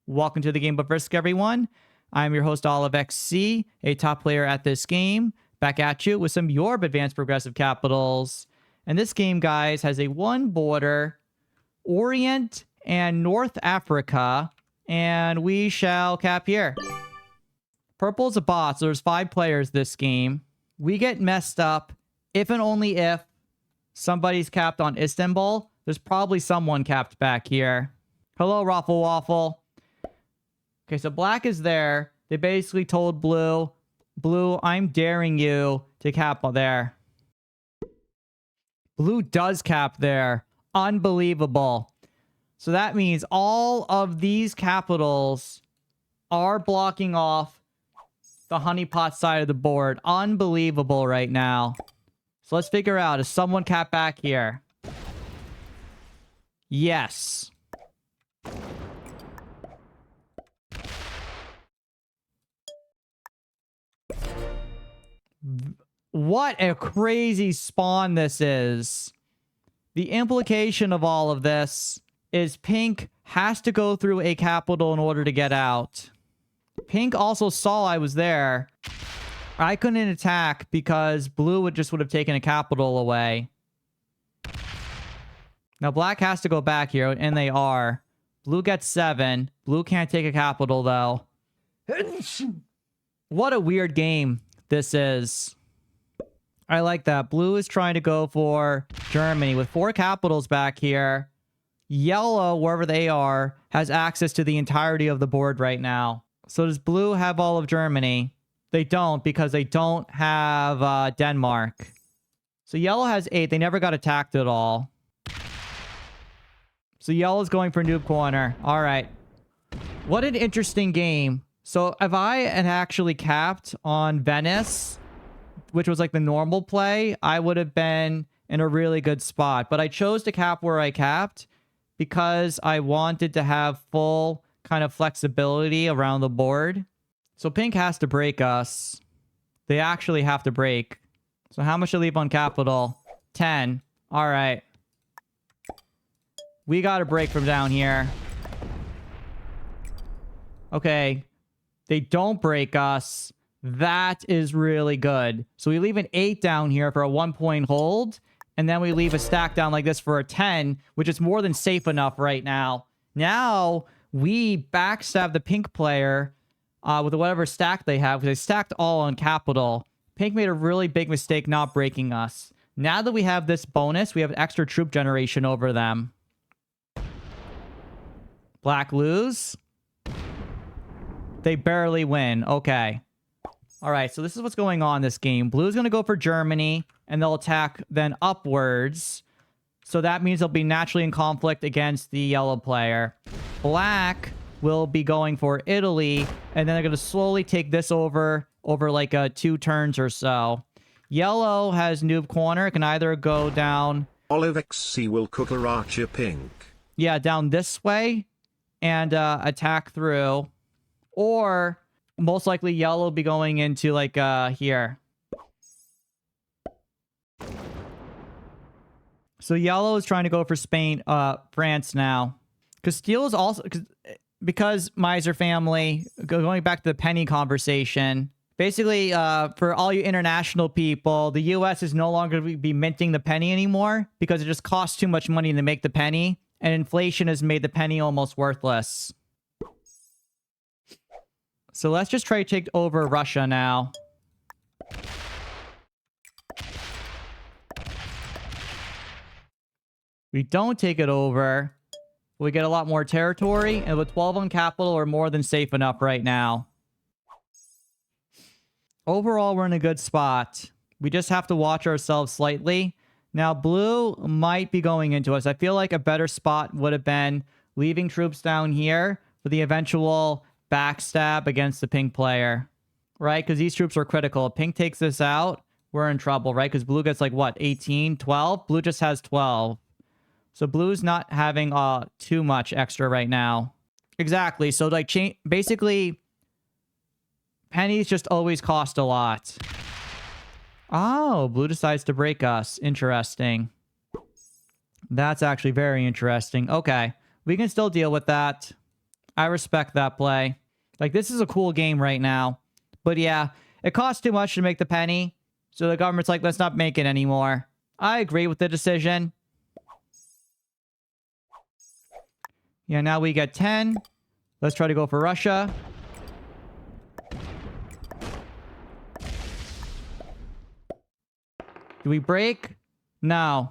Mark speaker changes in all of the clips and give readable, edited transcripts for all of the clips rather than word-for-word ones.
Speaker 1: Welcome to the Game of Risk, everyone. I'm your host, OliveXC, a top player at this game. Back at you with some Yorb Advanced Progressive Capitals. And this game, guys, has a one border, Orient and North Africa, and we shall cap here. Purple's a bot, so there's 5 players this game. We get messed up if and only if somebody's capped on Istanbul. There's probably someone capped back here. Hello, Raffle Waffle. Okay, so black is there. They basically told blue, I'm daring you to cap there. Blue does cap there. Unbelievable. So that means all of these capitals are blocking off the honeypot side of the board. Unbelievable right now. So let's figure out, is someone capped back here? Yes. What a crazy spawn this is. The implication of all of this is pink has to go through a capital in order to get out. Pink also saw I was there. I couldn't attack because blue would have taken a capital away. Now black has to go back here, and they are. Blue gets 7. Blue can't take a capital, though. What a weird game this is. I like that. Blue is trying to go for Germany with 4 capitals back here. Yellow, wherever they are, has access to the entirety of the board right now. So does blue have all of Germany? They don't, because they don't have Denmark. So yellow has 8. They never got attacked at all. So yellow's going for noob corner. All right. What an interesting game. So if I had actually capped on Venice, which was like the normal play, I would have been in a really good spot. But I chose to cap where I capped because I wanted to have full kind of flexibility around the board. So pink has to break us. They actually have to break. So how much to leave on capital? 10. All right. We got to break from down here. Okay. They don't break us. That is really good. So we leave an 8 down here for a 1-point hold. And then we leave a stack down like this for a 10, which is more than safe enough right now. Now we backstab the pink player with whatever stack they have, because they stacked all on capital. Pink made a really big mistake not breaking us. Now that we have this bonus, we have extra troop generation over them. Black lose. They barely win. Okay. All right, so this is what's going on in this game. Blue's going to go for Germany, and they'll attack then upwards. So that means they'll be naturally in conflict against the yellow player. Black will be going for Italy, and then they're going to slowly take this over like 2 turns or so. Yellow has noob corner. It can either go down...
Speaker 2: OliveXC will cook a Archer pink.
Speaker 1: Yeah, down this way and attack through. Or... most likely yellow will be going into like here. So yellow is trying to go for Spain, France now. Castile is also, because Miser family, going back to the penny conversation, basically for all you international people, the US is no longer going to be minting the penny anymore because it just costs too much money to make the penny, and inflation has made the penny almost worthless. So let's just try to take over Russia now. We don't take it over. We get a lot more territory, and with 12 on capital, we're more than safe enough right now. Overall, we're in a good spot. We just have to watch ourselves slightly. Now, blue might be going into us. I feel like a better spot would have been leaving troops down here for the eventual backstab against the pink player, right? Because these troops are critical. If pink takes this out, we're in trouble, right? Because blue gets like, what, 18, 12? Blue just has 12. So blue's not having too much extra right now. Exactly. So like basically, pennies just always cost a lot. Oh, blue decides to break us. Interesting. That's actually very interesting. Okay. We can still deal with that. I respect that play. Like, this is a cool game right now. But yeah, it costs too much to make the penny. So the government's like, let's not make it anymore. I agree with the decision. Yeah, now we get 10. Let's try to go for Russia. Do we break? No.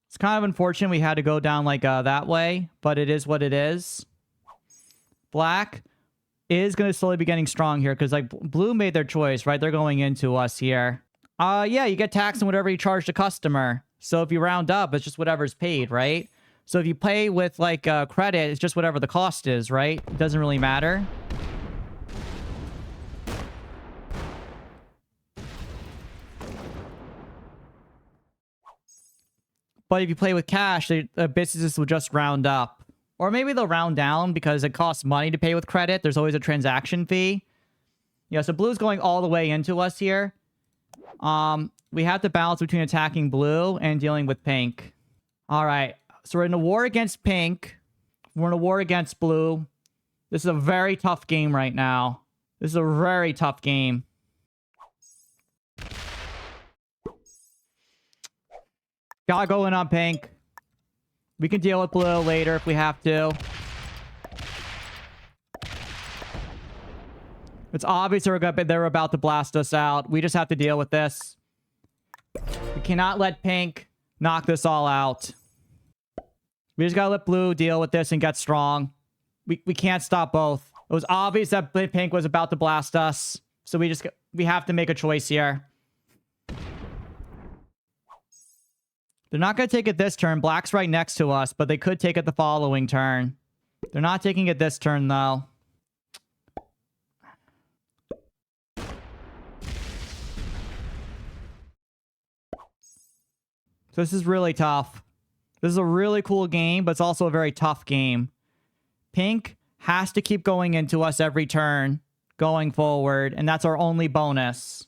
Speaker 1: It's kind of unfortunate we had to go down like that way, but it is what it is. Black is going to slowly be getting strong here because like blue made their choice, right? They're going into us here. Yeah, you get taxed on whatever you charge the customer. So if you round up, it's just whatever's paid, right? So if you pay with like credit, it's just whatever the cost is, right? It doesn't really matter. But if you play with cash, businesses will just round up. Or maybe they'll round down because it costs money to pay with credit. There's always a transaction fee. Yeah, so blue's going all the way into us here. We have to balance between attacking blue and dealing with pink. All right, so we're in a war against pink. We're in a war against blue. This is a very tough game right now. This is a very tough game. Gotta go in on pink. We can deal with blue later if we have to. It's obvious they're about to blast us out. We just have to deal with this. We cannot let pink knock this all out. We just gotta let blue deal with this and get strong. We can't stop both. It was obvious that pink was about to blast us. So we have to make a choice here. They're not going to take it this turn. Black's right next to us, but they could take it the following turn. They're not taking it this turn, though. So this is really tough. This is a really cool game, but it's also a very tough game. Pink has to keep going into us every turn going forward, and that's our only bonus.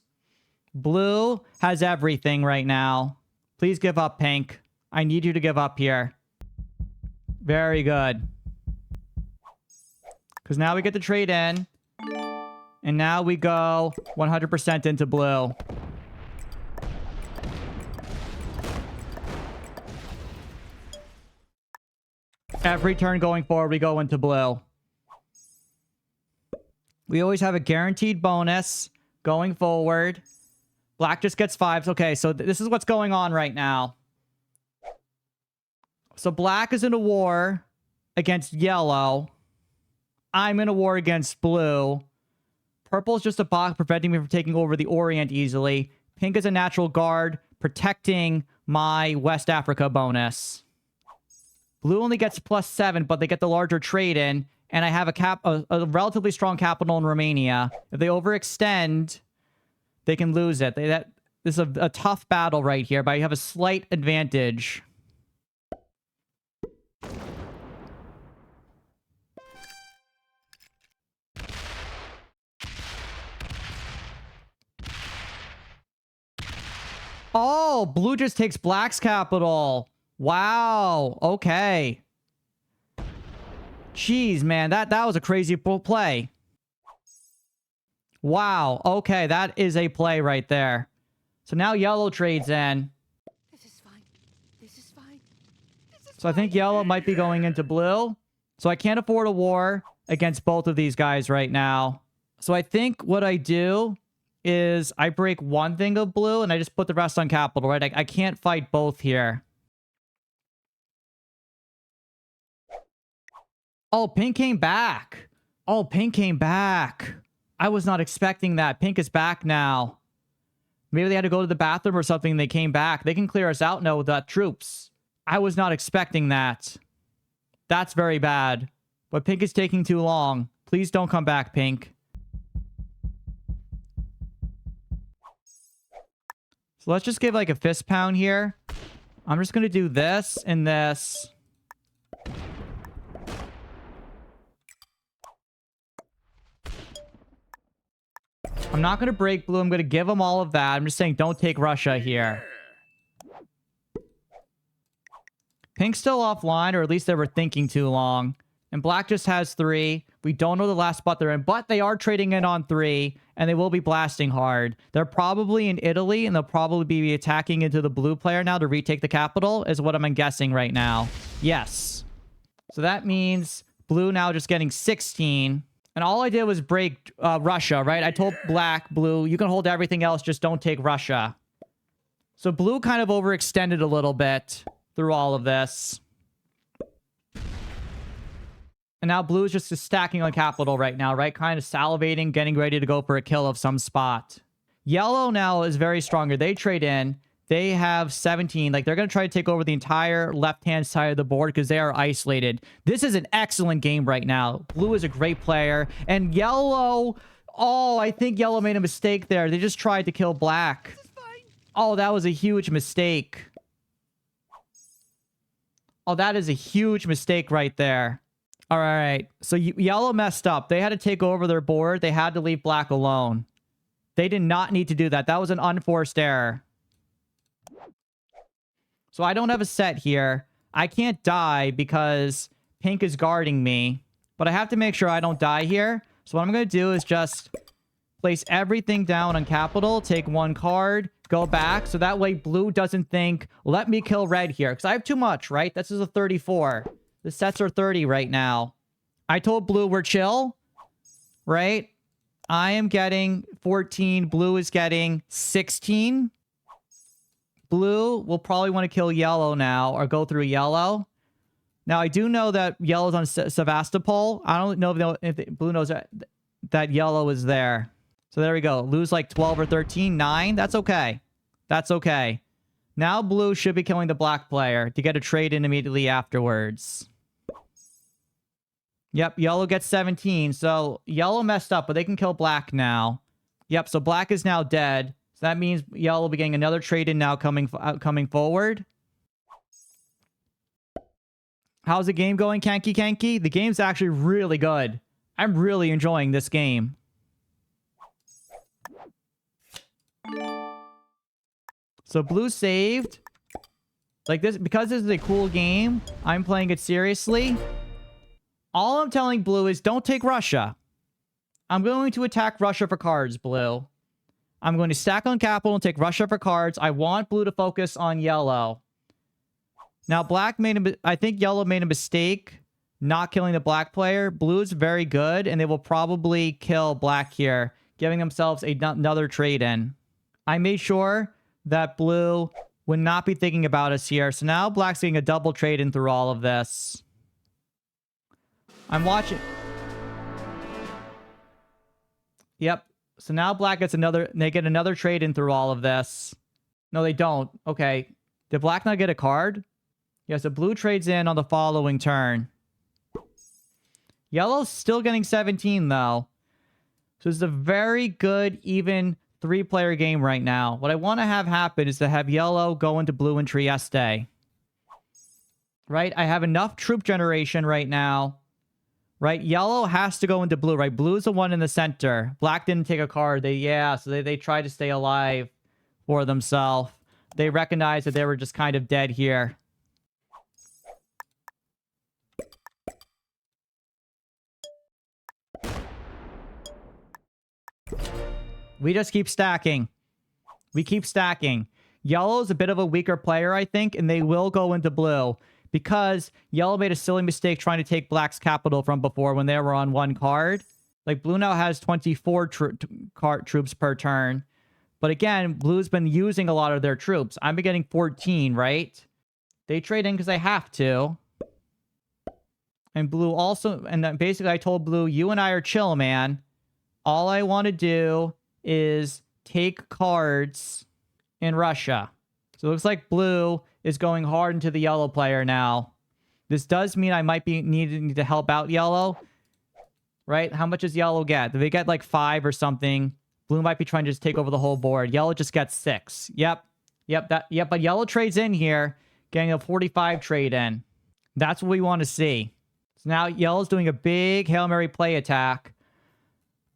Speaker 1: Blue has everything right now. Please give up, pink. I need you to give up here. Very good. Because now we get to trade in. And now we go 100% into blue. Every turn going forward, we go into blue. We always have a guaranteed bonus going forward. Black just gets 5s. Okay, so this is what's going on right now. So black is in a war against yellow. I'm in a war against blue. Purple is just a box preventing me from taking over the Orient easily. Pink is a natural guard protecting my West Africa bonus. Blue only gets +7, but they get the larger trade in. And I have a relatively strong capital in Romania. If they overextend, they can lose it. This is a tough battle right here, but you have a slight advantage. Oh, blue just takes black's capital. Wow. Okay. Jeez, man, that was a crazy play. Wow. Okay, that is a play right there. So now yellow trades in.
Speaker 3: This is fine. This is fine.
Speaker 1: So I think yellow might be going into blue. So I can't afford a war against both of these guys right now. So I think what I do is I break one thing of blue and I just put the rest on capital, right? I can't fight both here. Oh, pink came back. Oh, pink came back. I was not expecting that. Pink is back now. Maybe they had to go to the bathroom or something and they came back. They can clear us out now without troops. I was not expecting that. That's very bad. But pink is taking too long. Please don't come back, pink. So let's just give like a fist pound here. I'm just going to do this and this. I'm not going to break blue. I'm going to give them all of that. I'm just saying don't take Russia here. Pink's still offline, or at least they were thinking too long. And black just has 3. We don't know the last spot they're in, but they are trading in on 3, and they will be blasting hard. They're probably in Italy, and they'll probably be attacking into the blue player now to retake the capital, is what I'm guessing right now. Yes. So that means blue now just getting 16. And all I did was break Russia, right? I told black, blue, you can hold everything else, just don't take Russia. So blue kind of overextended a little bit through all of this. And now blue is just stacking on capital right now, right? Kind of salivating, getting ready to go for a kill of some spot. Yellow now is very stronger. They trade in. They have 17. Like, they're going to try to take over the entire left-hand side of the board because they are isolated. This is an excellent game right now. Blue is a great player. And yellow... Oh, I think yellow made a mistake there. They just tried to kill black. Oh, that was a huge mistake. Oh, that is a huge mistake right there. All right. So yellow messed up. They had to take over their board. They had to leave black alone. They did not need to do that. That was an unforced error. So I don't have a set here. I can't die because pink is guarding me. But I have to make sure I don't die here. So what I'm going to do is just place everything down on capital, take 1 card, go back. So that way blue doesn't think, let me kill red here. Because I have too much, right? This is a 34. The sets are 30 right now. I told blue we're chill, right? I am getting 14. Blue is getting 16. Blue will probably want to kill yellow now or go through yellow. Now, I do know that yellow's on Sevastopol. I don't know if blue knows that yellow is there. So there we go. Lose like 12 or 13. 9. That's okay. That's okay. Now blue should be killing the black player to get a trade in immediately afterwards. Yep, yellow gets 17. So yellow messed up, but they can kill black now. Yep, so black is now dead. So that means yellow will be getting another trade in now coming forward. How's the game going, Kanky Kanky? The game's actually really good. I'm really enjoying this game. So blue saved. Like this, because this is a cool game, I'm playing it seriously. All I'm telling blue is don't take Russia. I'm going to attack Russia for cards, blue. I'm going to stack on capital and take Russia for cards. I want blue to focus on yellow. Now, I think yellow made a mistake not killing the black player. Blue is very good, and they will probably kill black here, giving themselves another trade in. I made sure that blue would not be thinking about us here. So now black's getting a double trade in through all of this. I'm watching. Yep. So now black gets they get another trade in through all of this. No, they don't. Okay. Did black not get a card? Yeah, so blue trades in on the following turn. Yellow's still getting 17, though. So it's a very good, even 3-player game right now. What I want to have happen is to have yellow go into blue and Trieste. Right? I have enough troop generation right now. Right? Yellow has to go into blue, right? Blue's the one in the center. Black didn't take a card. So they tried to stay alive for themselves. They recognized that they were just kind of dead here. We just keep stacking. We keep stacking. Yellow's a bit of a weaker player, I think, and they will go into blue. Because yellow made a silly mistake trying to take black's capital from before when they were on 1 card. Like, blue now has 24 troops per turn. But again, blue's been using a lot of their troops. I'm getting 14, right? They trade in because they have to. And blue also... And then basically, I told blue, you and I are chill, man. All I want to do is take cards in Russia. So it looks like blue is going hard into the yellow player now. This does mean I might be needing to help out yellow. Right? How much does yellow get? Do they get like 5 or something? Blue might be trying to just take over the whole board. Yellow just gets 6. Yep. But yellow trades in here, getting a 45 trade in. That's what we want to see. So now yellow's doing a big Hail Mary play attack.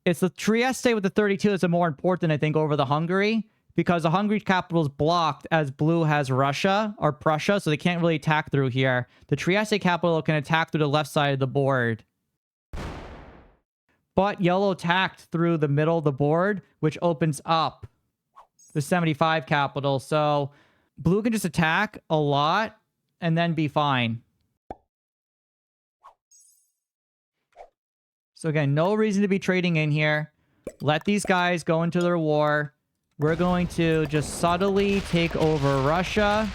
Speaker 1: It's the Trieste with the 32 that's more important, I think, over the Hungary. because the Hungary capital is blocked as blue has Russia or Prussia, so they can't really attack through here. The Trieste capital can attack through the left side of the board. But yellow attacked through the middle of the board, which opens up the 75 capital. So blue can just attack a lot and then be fine. So again, no reason to be trading in here. Let these guys go into their war. We're going to just subtly take over Russia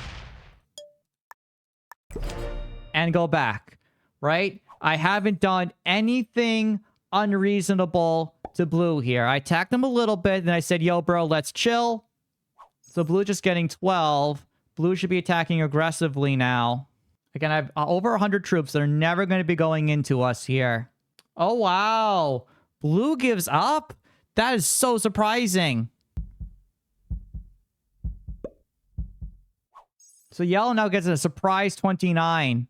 Speaker 1: and go back, right? I haven't done anything unreasonable to blue here. I attacked them a little bit, and I said, yo, bro, let's chill. So blue just getting 12. Blue should be attacking aggressively now. Again, I have over 100 troops that are never going to be going into us here. Oh, wow. Blue gives up? That is so surprising. So yellow now gets a surprise 29.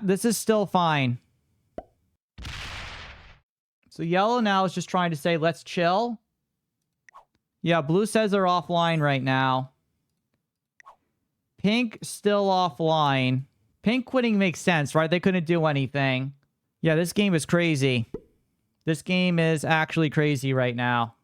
Speaker 1: This is still fine. So yellow now is just trying to say, let's chill. Yeah, blue says they're offline right now. Pink still offline. Pink quitting makes sense, right? They couldn't do anything. Yeah, this game is crazy. This game is actually crazy right now.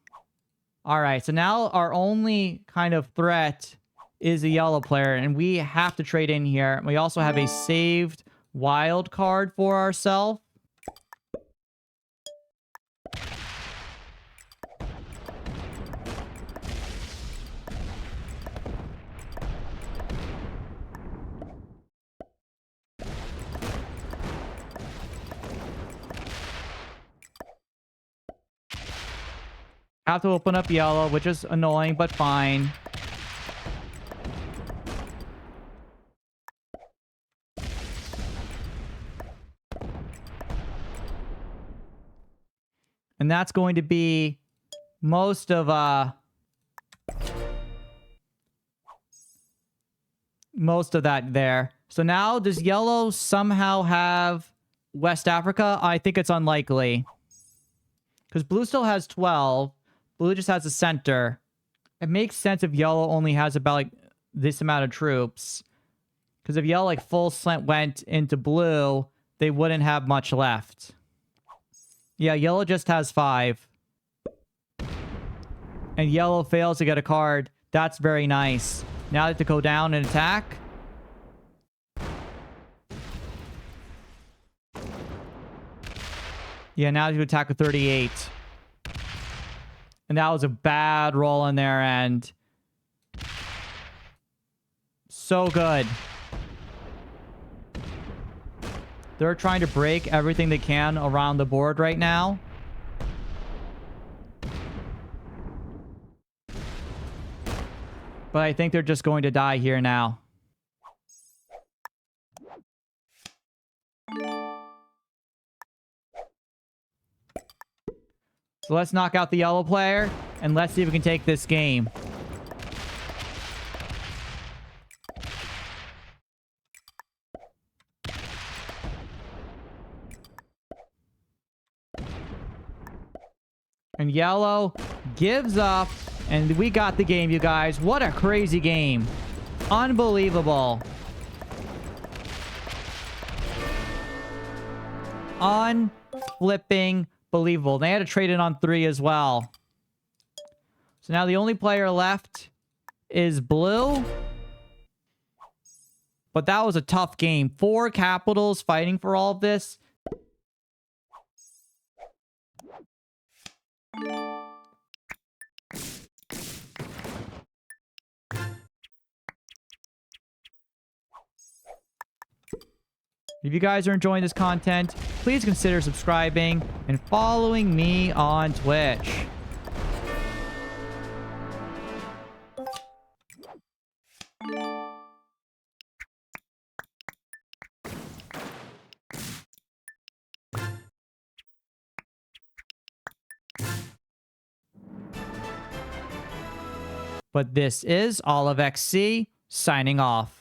Speaker 1: All right, so now our only kind of threat is a yellow player, and we have to trade in here. We also have a saved wild card for ourselves. Have to open up yellow, which is annoying, but fine. And that's going to be most of that there. So now does yellow somehow have West Africa? I think it's unlikely. Because blue still has 12. Blue just has the center. It makes sense if yellow only has about like this amount of troops. Because if yellow like full slant went into blue, they wouldn't have much left. Yeah, yellow just has 5. And yellow fails to get a card. That's very nice. Now they have to go down and attack. Yeah, now they have to attack with 38. And that was a bad roll on their end. So good. They're trying to break everything they can around the board right now. But I think they're just going to die here now. So let's knock out the yellow player, and let's see if we can take this game. And yellow gives up, and we got the game, you guys. What a crazy game. Unbelievable. Unflipping believable. They had to trade it on 3 as well. So now the only player left is blue. But that was a tough game. 4 capitals fighting for all of this. If you guys are enjoying this content, please consider subscribing and following me on Twitch. But this is OliveXC signing off.